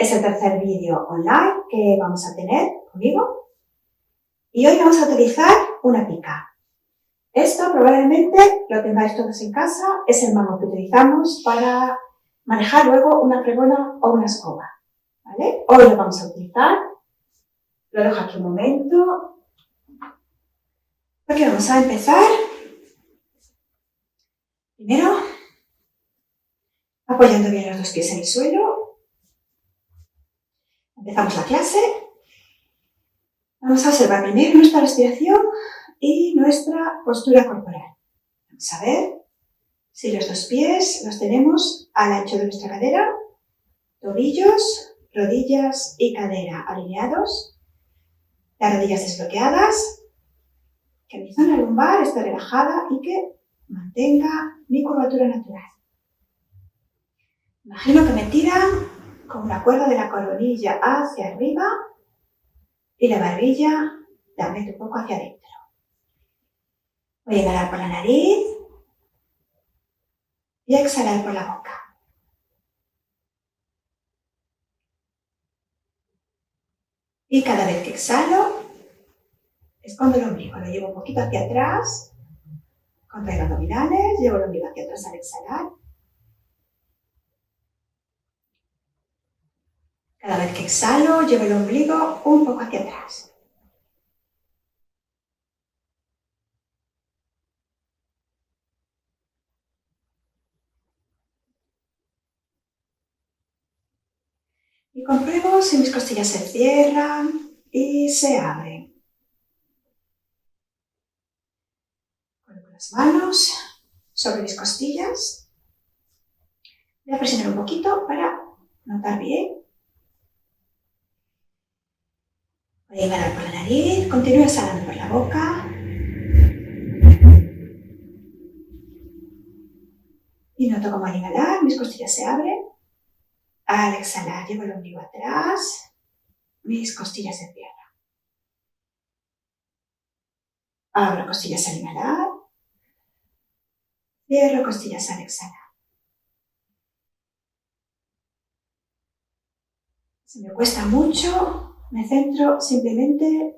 es el tercer vídeo online que vamos a tener conmigo y hoy vamos a utilizar una pica. Esto probablemente lo tengáis todos en casa, es el mango que utilizamos para manejar luego una fregona o una escoba, ¿vale? Hoy lo vamos a utilizar, lo dejo aquí un momento, porque vamos a empezar. Primero, apoyando bien los dos pies en el suelo, empezamos la clase. Vamos a observar primero nuestra respiración y nuestra postura corporal. Vamos a ver si los dos pies los tenemos al ancho de nuestra cadera, tobillos, rodillas y cadera alineados, las rodillas desbloqueadas, que mi zona lumbar esté relajada y que mantenga mi curvatura natural. Imagino que me tiran con una cuerda de la coronilla hacia arriba y la barbilla la meto un poco hacia adentro. Voy a inhalar por la nariz y exhalar por la boca. Y cada vez que exhalo, escondo el ombligo, lo llevo un poquito hacia atrás, contraigo abdominales, llevo el ombligo hacia atrás al exhalar. Cada vez que exhalo, llevo el ombligo un poco hacia atrás. Y compruebo si mis costillas se cierran y se abren. Coloco las manos sobre mis costillas. Voy a presionar un poquito para notar bien. Voy a inhalar por la nariz, continúo exhalando por la boca. Y noto como al inhalar mis costillas se abren. Al exhalar llevo el ombligo atrás, mis costillas se cierran. Abro costillas al inhalar, cierro costillas al exhalar. Si me cuesta mucho, me centro simplemente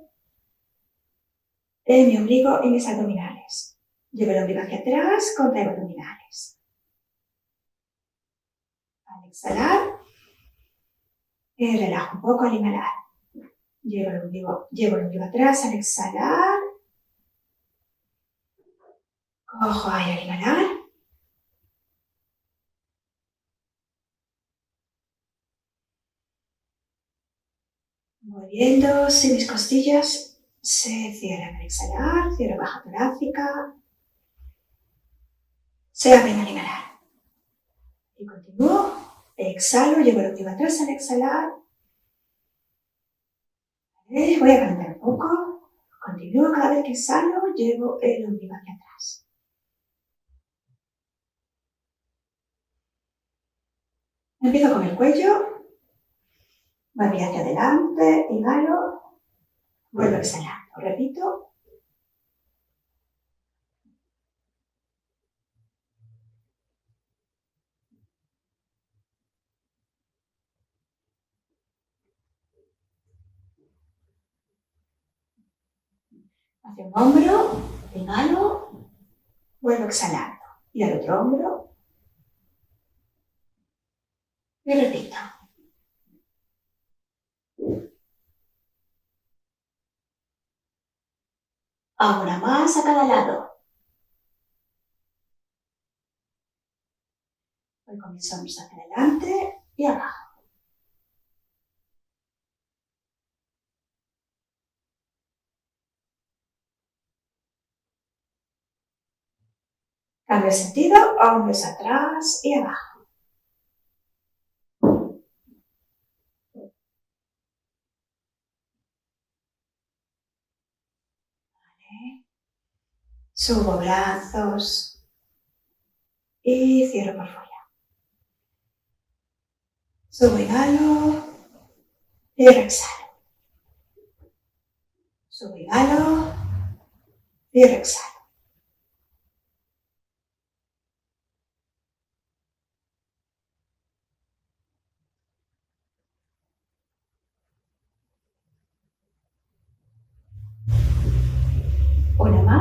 en mi ombligo y mis abdominales. Llevo el ombligo hacia atrás, contraigo abdominales. Al exhalar, relajo un poco al inhalar. Llevo el ombligo atrás al exhalar. Cojo aire al inhalar. Voy viendo si mis costillas se cierran al exhalar, cierro caja torácica, se abren al inhalar. Y continúo, exhalo, llevo el ombligo atrás al exhalar. Voy a calentar un poco, continúo, cada vez que exhalo, llevo el ombligo hacia atrás. Empiezo con el cuello. Voy hacia adelante, inhalo, vuelvo a exhalar. Lo repito. Hacia un hombro, inhalo, vuelvo exhalando. Y al otro hombro. Y repito. Ahora más a cada lado. Voy con mis hombros hacia adelante y abajo. Cambio de sentido, hombros atrás y abajo. Vale. Subo brazos y cierro por fuera. Subo, inhalo, cierro, exhalo. Subo, inhalo, cierro, exhalo.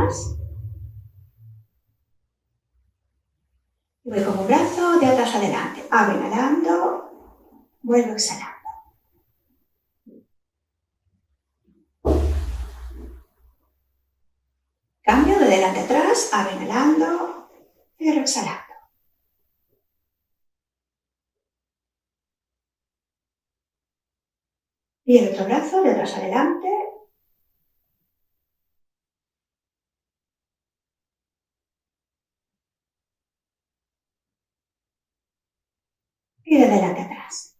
más. Y voy con un brazo de atrás adelante. Abro inhalando, vuelvo exhalando. Cambio de delante a atrás, abro inhalando, cierro exhalando. Y el otro brazo de atrás adelante. Y de delante a atrás.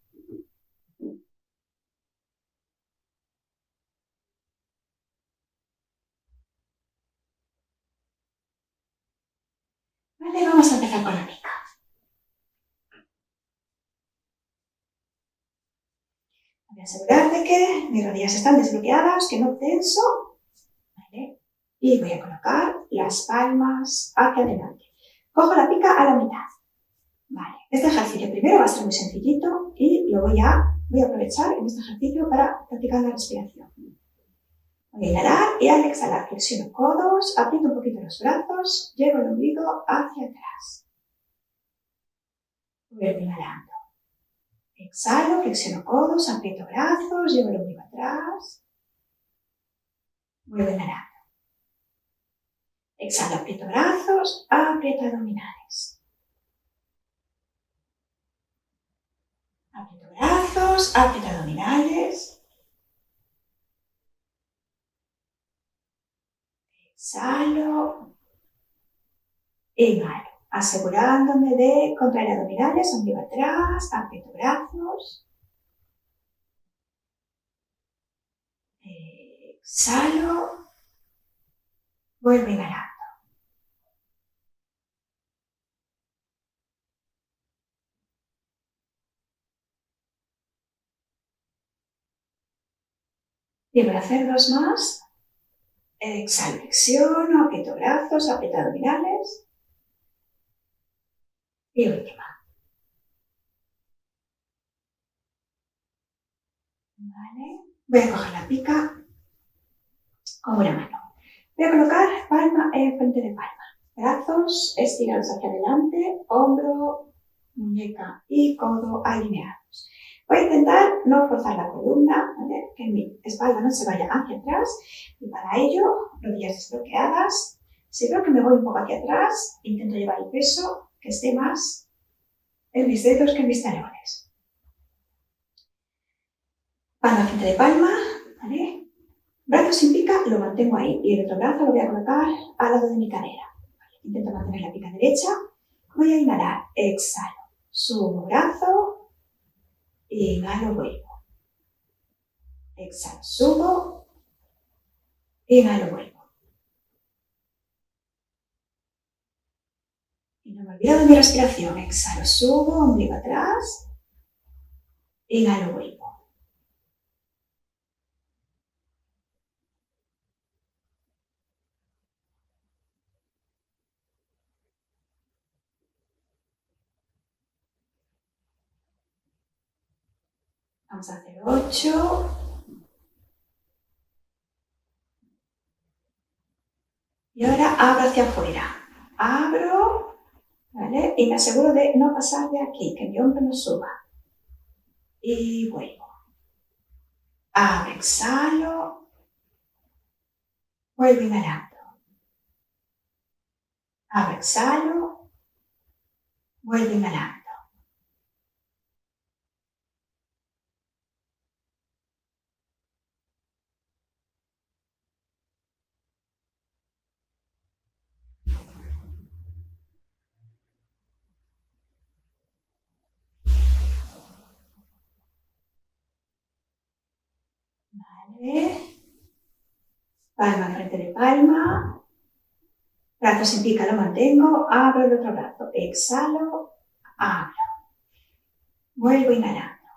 Vale, vamos a empezar con la pica. Voy a asegurar de que mis rodillas están desbloqueadas, que no tenso. Vale. Y voy a colocar las palmas hacia adelante. Cojo la pica a la mitad. Vale. Este ejercicio primero va a ser muy sencillito y lo voy a aprovechar en este ejercicio para practicar la respiración. Voy a inhalar y al exhalar flexiono codos, aprieto un poquito los brazos, llevo el ombligo hacia atrás. Vuelvo inhalando. Exhalo, flexiono codos, aprieto brazos, llevo el ombligo atrás. Vuelvo inhalando. Exhalo, aprieto brazos, aprieto abdominales. Aprieto brazos, aprieto abdominales. Exhalo. Inhalo, asegurándome de contraer abdominales, ombligo atrás, aprieto brazos. Exhalo. Vuelvo inhalando. Y para hacer dos más, exhalo, flexiono, aprieto brazos, aprieto abdominales. Y última. Vale. Voy a coger la pica con una mano. Voy a colocar palma en frente de palma. Brazos estirados hacia adelante, hombro, muñeca y codo alineados. Voy a intentar no forzar la columna, ¿vale? Que mi espalda no se vaya hacia atrás. Y para ello, rodillas desbloqueadas. Si veo que me voy un poco hacia atrás, intento llevar el peso que esté más en mis dedos que en mis talones. Palma frente de palma, ¿vale? Brazo sin pica lo mantengo ahí y el otro brazo lo voy a colocar al lado de mi cadera. ¿Vale? Intento mantener la pica derecha. Voy a inhalar, exhalo, subo brazo, inhalo, vuelvo. Exhalo, subo, inhalo, vuelvo. Y no me olvido de mi respiración. Exhalo, subo, ombligo atrás, inhalo, vuelvo. Vamos a hacer 8. Y ahora abro hacia afuera. Abro, ¿vale? Y me aseguro de no pasar de aquí, que mi hombro no suba. Y vuelvo. Abro, exhalo. Vuelvo inhalando. Abro, exhalo. Vuelvo inhalando. Vale. Palma enfrente de palma. Brazo sin pica lo mantengo. Abro el otro brazo. Exhalo. Abro. Vuelvo inhalando.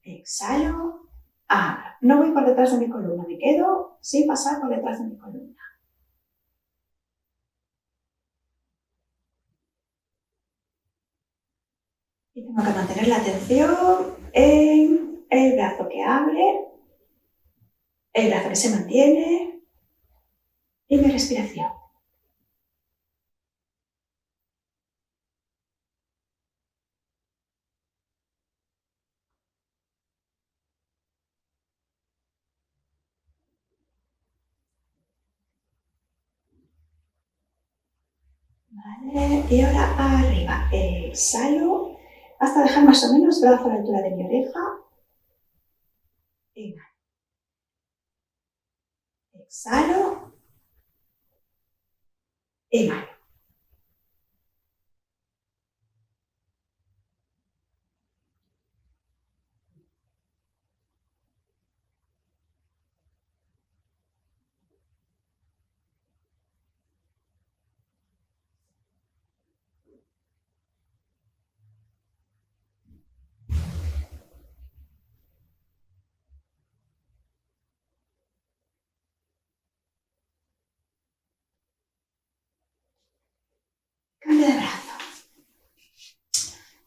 Exhalo. Abro. No voy por detrás de mi columna. Me quedo sin pasar por detrás de mi columna. Y tengo que mantener la atención en el brazo que abre, el brazo que se mantiene, y mi respiración. Vale, y ahora arriba. Exhalo hasta dejar más o menos brazo a la altura de mi oreja. Inhalo. Exhalo. Inhalo. Cambio de brazo.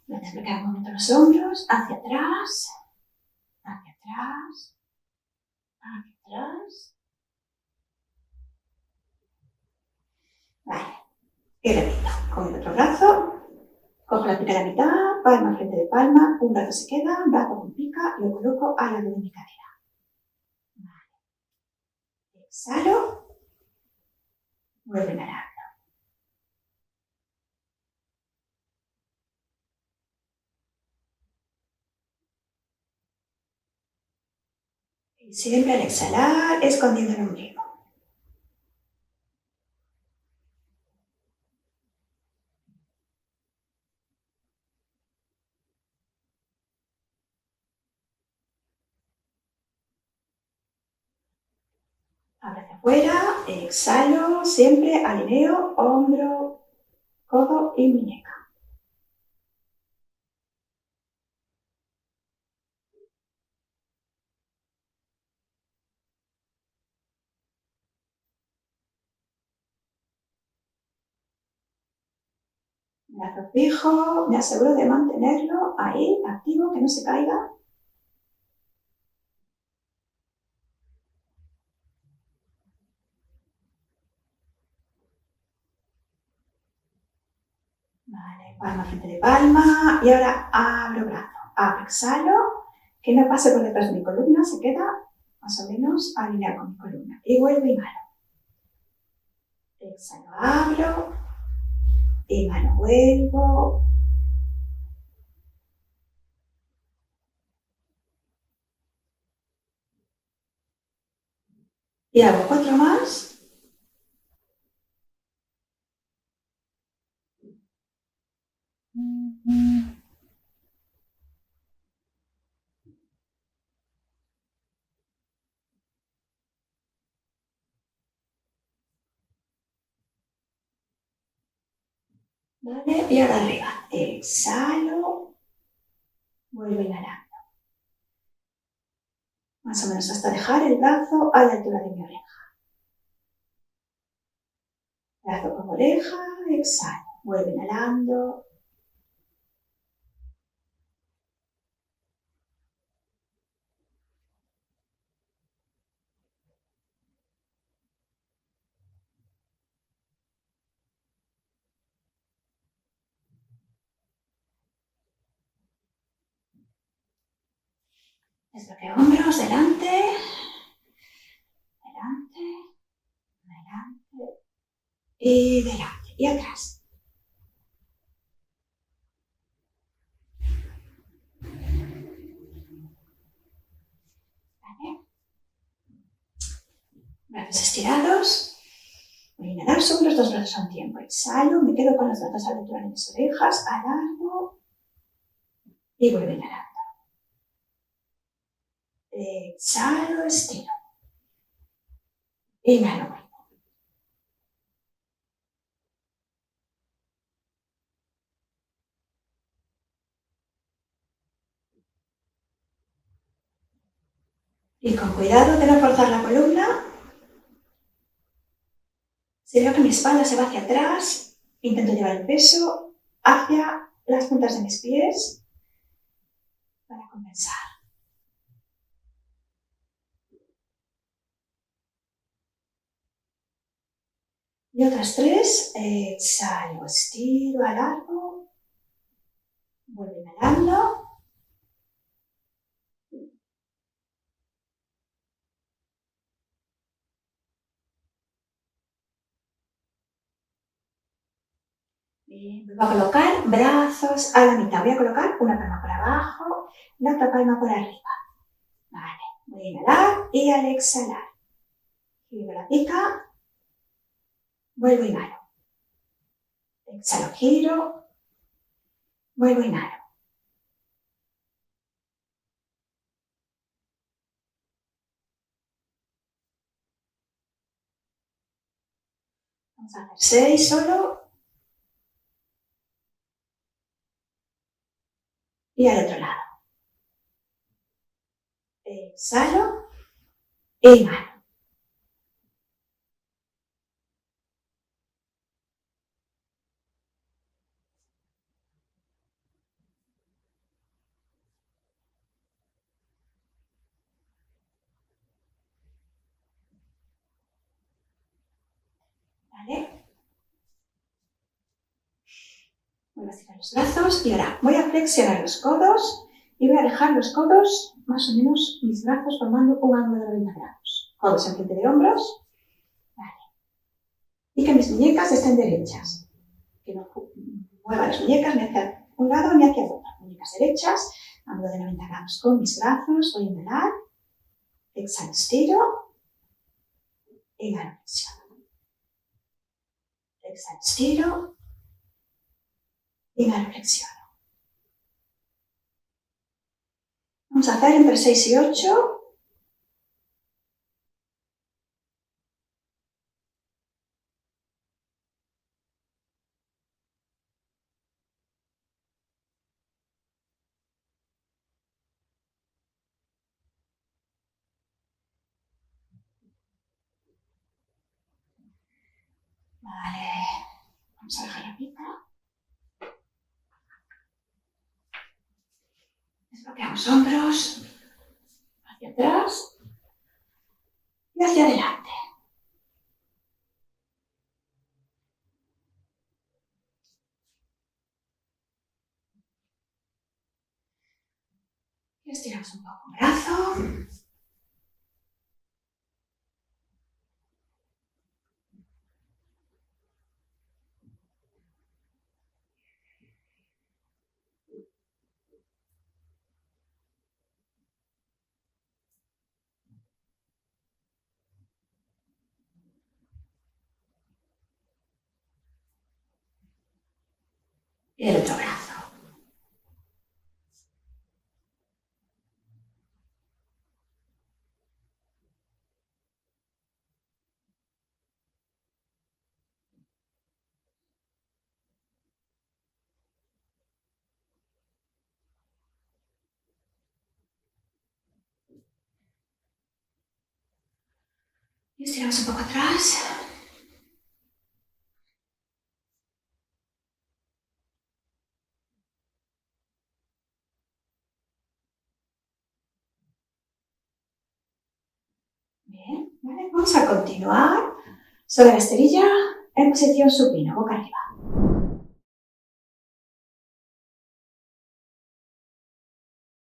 Voy a desbloquear un momento los hombros, hacia atrás, hacia atrás, hacia atrás. Vale. Y repito, con el otro brazo, cojo la pica a la mitad, palma frente de palma, un brazo se queda, brazo con pica, lo coloco al lado de mi cadera. Vale. Exhalo, vuelvo a inhalar. Y siempre al exhalar, escondiendo el ombligo. Abro hacia afuera, exhalo, siempre alineo, hombro, codo y muñeca. Brazo fijo, me aseguro de mantenerlo ahí, activo, que no se caiga. Vale, palma frente de palma y ahora abro brazo. Abro, exhalo, que no pase por detrás de mi columna, se queda más o menos alineado con mi columna. Y vuelvo y inhalo. Exhalo, abro, inhalo, vuelvo. Y hago 4 más. Vale, y ahora arriba. Exhalo, vuelvo a inhalar. Más o menos hasta dejar el brazo a la altura de mi oreja. Brazo con oreja, exhalo, vuelvo inhalando. Desbloqueo hombros, delante, delante, delante y delante y atrás. ¿Vale? Brazos estirados. Voy a inhalar sobre los 2 brazos a un tiempo. Exhalo, me quedo con los brazos a la altura de mis orejas, alargo y vuelvo a inhalar. Exhalo, estiro. Inhalo. Y con cuidado de no forzar la columna, si veo que mi espalda se va hacia atrás, intento llevar el peso hacia las puntas de mis pies para compensar. Y otras 3, exhalo, estiro, alargo, vuelvo inhalando. Bien, vuelvo a colocar brazos a la mitad. Voy a colocar una palma por abajo, la otra palma por arriba. Vale, voy a inhalar y al exhalar, giro la pica, vuelvo, inhalo. Exhalo, giro, vuelvo, inhalo. Vamos a hacer 6 solo. Y al otro lado. Exhalo e inhalo. ¿Vale? Voy a estirar los brazos y ahora voy a flexionar los codos y voy a dejar los codos más o menos mis brazos formando un ángulo de 90 grados. Codos enfrente de hombros. Vale. Y que mis muñecas estén derechas. Que no mueva las muñecas ni hacia un lado ni hacia otro. Muñecas derechas, ángulo de 90 grados con mis brazos. Voy a inhalar. Exhalo, estiro. Inhalo, flexiono. Exhalo, estiro. Inhalo, flexiono. Vamos a hacer entre 6 y 8. Vale. Vamos a dejar la pipa. Desbloqueamos hombros. Hacia atrás. Y hacia adelante. Y estiramos un poco el brazo. Y el otro brazo. Y estiramos un poco atrás. Bien, vale. Vamos a continuar sobre la esterilla en posición supina, boca arriba.